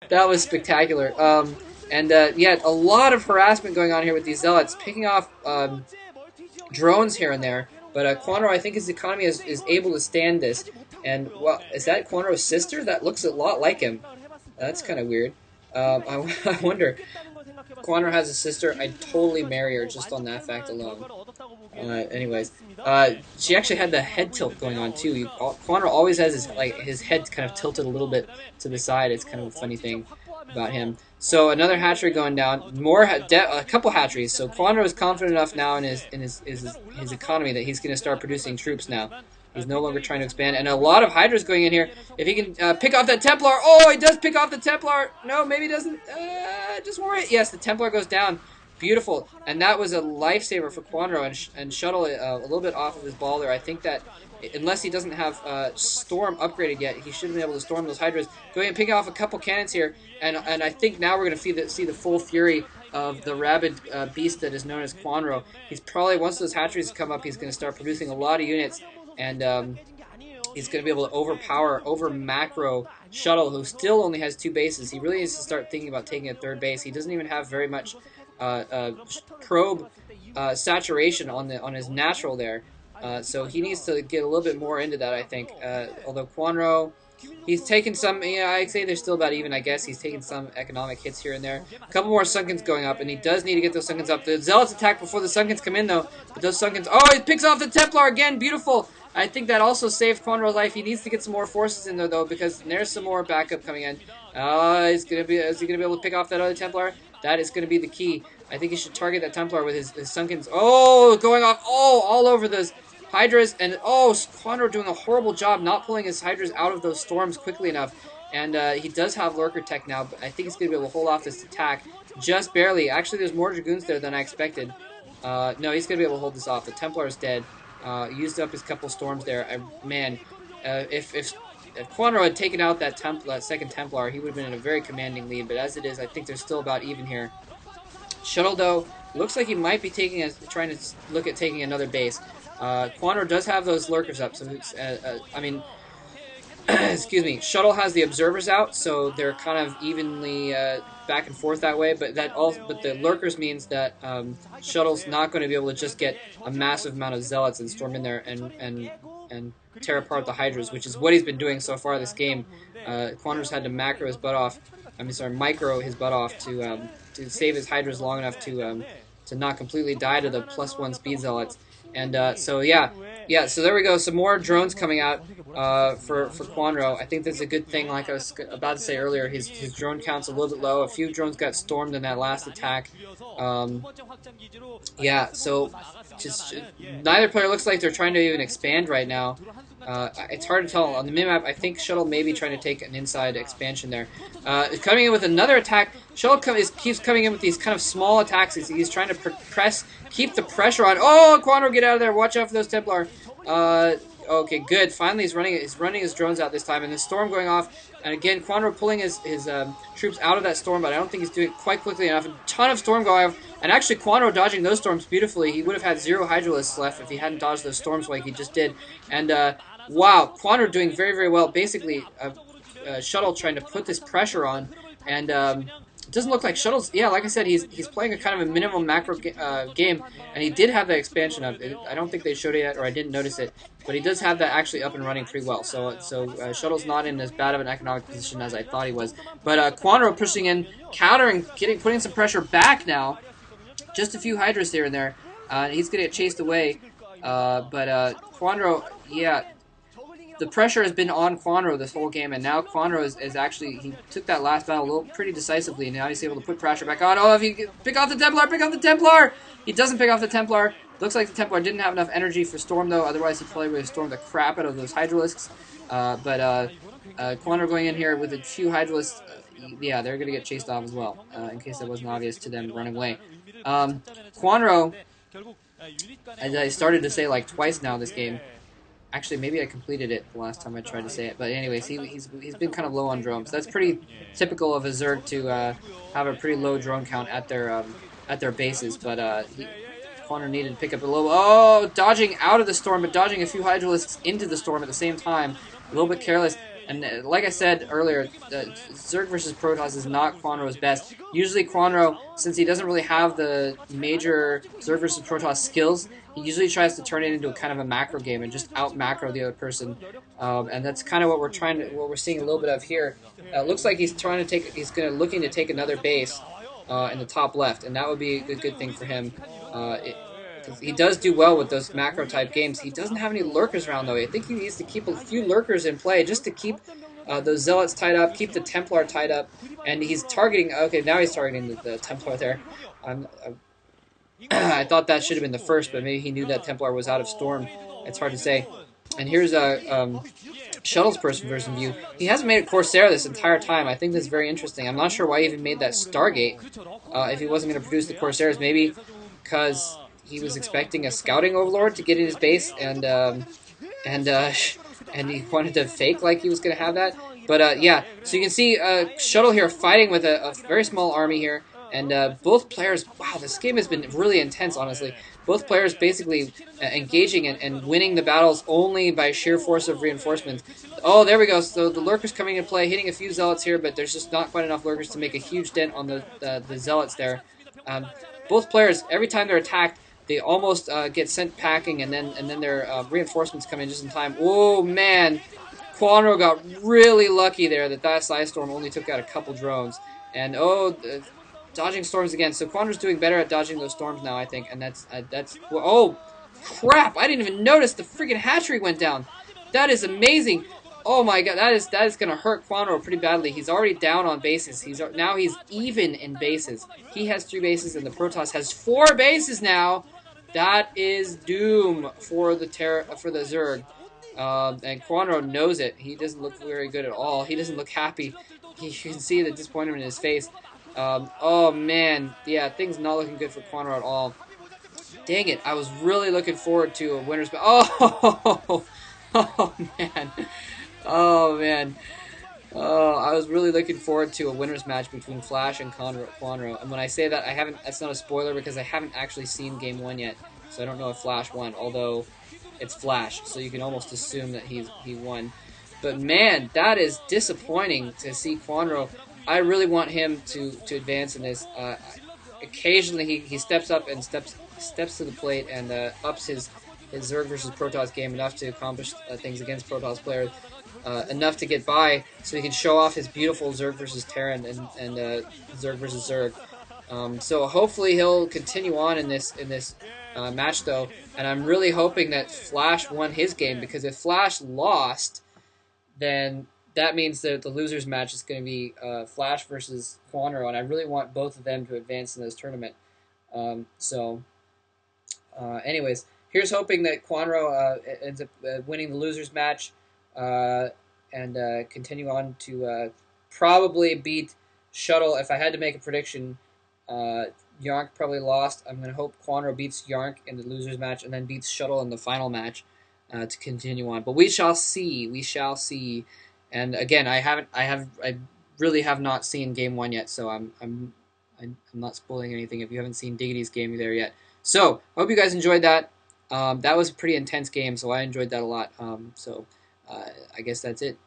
That was spectacular. Yeah, a lot of harassment going on here with these zealots, picking off drones here and there. But Kwanro, I think his economy is able to stand this. And, well, is that Kwanro's sister? That looks a lot like him. That's kind of weird. I wonder. Kwanro has a sister. I'd totally marry her just on that fact alone. Anyways, she actually had the head tilt going on too. Kwanro always has his head kind of tilted a little bit to the side. It's kind of a funny thing about him. So another hatchery going down. A couple hatcheries. So Kwanro is confident enough now in his economy that he's going to start producing troops now. He's no longer trying to expand, and a lot of Hydras going in here. If he can pick off that Templar, oh, he does pick off the Templar. No, maybe he doesn't. Just worry. Yes, the Templar goes down. Beautiful, and that was a lifesaver for Kwanro, and Shuttle a little bit off of his ball there. I think that unless he doesn't have Storm upgraded yet, he shouldn't be able to storm those Hydras. Going and picking off a couple cannons here, and I think now we're going to see the full fury of the rabid beast that is known as Kwanro. He's probably, once those hatcheries come up, he's going to start producing a lot of units, and he's going to be able to over macro Shuttle, who still only has 2 bases. He really needs to start thinking about taking a 3rd base. He doesn't even have very much probe saturation on his natural there, so he needs to get a little bit more into that, I think. Although Kwanro, he's taken some, I'd say they're still about even, I guess. He's taken some economic hits here and there. A couple more Sunkens going up, and he does need to get those Sunkens up. The Zealots attack before the Sunkens come in, though, but those Sunkens, oh, he picks off the Templar again, beautiful! I think that also saved Kwanro's life. He needs to get some more forces in there, though, because there's some more backup coming in. Is he going to be able to pick off that other Templar? That is going to be the key. I think he should target that Templar with his Sunkens. Oh, going off, all over those Hydras. And, Kwanro doing a horrible job not pulling his Hydras out of those storms quickly enough. And he does have Lurker Tech now, but I think he's going to be able to hold off this attack just barely. Actually, there's more Dragoons there than I expected. No, he's going to be able to hold this off. The Templar is dead. Used up his couple storms there. If Kwanro had taken out that second Templar, he would have been in a very commanding lead. But as it is, I think they're still about even here. Shuttle, though, looks like he might be trying to look at taking another base. Kwanro does have those lurkers up, so excuse me. Shuttle has the observers out, so they're kind of evenly back and forth that way. But the lurkers means that Shuttle's not going to be able to just get a massive amount of zealots and storm in there and tear apart the Hydras, which is what he's been doing so far this game. Kwanro's had to micro his butt off to save his Hydras long enough to not completely die to the +1 speed zealots. And so there we go. Some more drones coming out for Kwanro. I think that's a good thing. Like I was about to say earlier, his drone count's a little bit low. A few drones got stormed in that last attack. So just neither player looks like they're trying to even expand right now. It's hard to tell. On the minimap, I think Shuttle may be trying to take an inside expansion there. Coming in with another attack. Shuttle keeps coming in with these kind of small attacks. He's trying to keep the pressure on. Oh, Kwanro, get out of there. Watch out for those Templar. Okay, good. Finally, he's running his drones out this time, and the storm going off. And again, Kwanro pulling his troops out of that storm, but I don't think he's doing it quite quickly enough. A ton of storm going off, and actually Kwanro dodging those storms beautifully. He would have had 0 Hydralisks left if he hadn't dodged those storms like he just did. And wow, Kwanro doing very, very well. Basically, Shuttle trying to put this pressure on, and it doesn't look like Shuttle's... Yeah, like I said, he's playing a kind of a minimum macro game, and he did have the expansion up. I don't think they showed it yet, or I didn't notice it, but he does have that actually up and running pretty well. So Shuttle's not in as bad of an economic position as I thought he was. But Kwanro pushing in, countering, putting some pressure back now. Just a few Hydras here and there. He's going to get chased away. Kwanro, yeah... The pressure has been on Kwanro this whole game, and now Kwanro is actually... He took that last battle pretty decisively, and now he's able to put pressure back on. Oh, if he... Pick off the Templar! Pick off the Templar! He doesn't pick off the Templar. Looks like the Templar didn't have enough energy for Storm, though. Otherwise, he probably would have stormed the crap out of those Hydralisks. Kwanro going in here with a few Hydralisks... yeah, they're going to get chased off as well, in case it wasn't obvious to them running away. Kwanro... As I started to say like twice now this game... Actually, maybe I completed it the last time I tried to say it. But anyways, he's been kind of low on drones. That's pretty typical of a Zerg to have a pretty low drone count at their bases. But Kwanro needed to pick up a little... Oh, dodging out of the storm, but dodging a few Hydralisks into the storm at the same time. A little bit careless. And like I said earlier, Zerg versus Protoss is not Kwanro's best. Usually Kwanro, since he doesn't really have the major Zerg versus Protoss skills, he usually tries to turn it into a kind of a macro game and just out macro the other person. And that's kind of what we're seeing a little bit of here. Looks like he's looking to take another base in the top left, and that would be a good thing for him. He does do well with those macro type games. He doesn't have any lurkers around though. I think he needs to keep a few lurkers in play just to keep those zealots tied up, keep the Templar tied up, and he's targeting. Okay, now he's targeting the Templar there. I thought that should have been the first, but maybe he knew that Templar was out of storm. It's hard to say. And here's a Shuttle's person view. He hasn't made a Corsair this entire time. I think that's very interesting. I'm not sure why he even made that Stargate if he wasn't going to produce the Corsairs. Maybe because he was expecting a scouting overlord to get in his base, and he wanted to fake like he was going to have that. But yeah, so you can see Shuttle here fighting with a very small army here, and both players. Wow, this game has been really intense, honestly. Both players basically engaging and winning the battles only by sheer force of reinforcements. Oh, there we go. So the lurkers coming into play, hitting a few zealots here, but there's just not quite enough lurkers to make a huge dent on the zealots there. Both players, every time they're attacked, they almost get sent packing, and then their reinforcements come in just in time. Oh man, Kwanro got really lucky there that Side Storm only took out a couple drones, and dodging storms again. So Kwanro's doing better at dodging those storms now, I think, and that's oh crap! I didn't even notice the freaking hatchery went down. That is amazing. Oh my god, that is gonna hurt Kwanro pretty badly. He's already down on bases. Now he's even in bases. He has 3 bases, and the Protoss has 4 bases now. That is doom for the Zerg. And Kwanro knows it. He doesn't look very good at all. He doesn't look happy. You can see the disappointment in his face. Oh man, yeah, things not looking good for Kwanro at all. Dang it, I was really looking forward to a winner's match. Oh, oh man. Oh man. Oh, I was really looking forward to a winner's match between Flash and Kwanro. And when I say that, that's not a spoiler because I haven't actually seen Game 1 yet. So I don't know if Flash won, although it's Flash, so you can almost assume that he won. But man, that is disappointing to see Kwanro. I really want him to advance in this. Occasionally he steps up and steps to the plate and ups his Zerg versus Protoss game enough to accomplish things against Protoss players. Enough to get by, so he can show off his beautiful Zerg versus Terran and Zerg versus Zerg. So hopefully he'll continue on in this match though, and I'm really hoping that Flash won his game, because if Flash lost, then that means that the losers match is going to be Flash versus Kwanro, and I really want both of them to advance in this tournament. Anyways, here's hoping that Kwanro ends up winning the losers match. And continue on to probably beat Shuttle. If I had to make a prediction, Yarnk probably lost. I'm going to hope Kwanro beats Yarnk in the losers match and then beats Shuttle in the final match to continue on. But we shall see. We shall see. And again, I really have not seen Game 1 yet, so I'm not spoiling anything if you haven't seen Diggity's game there yet. So I hope you guys enjoyed that. That was a pretty intense game, so I enjoyed that a lot. I guess that's it.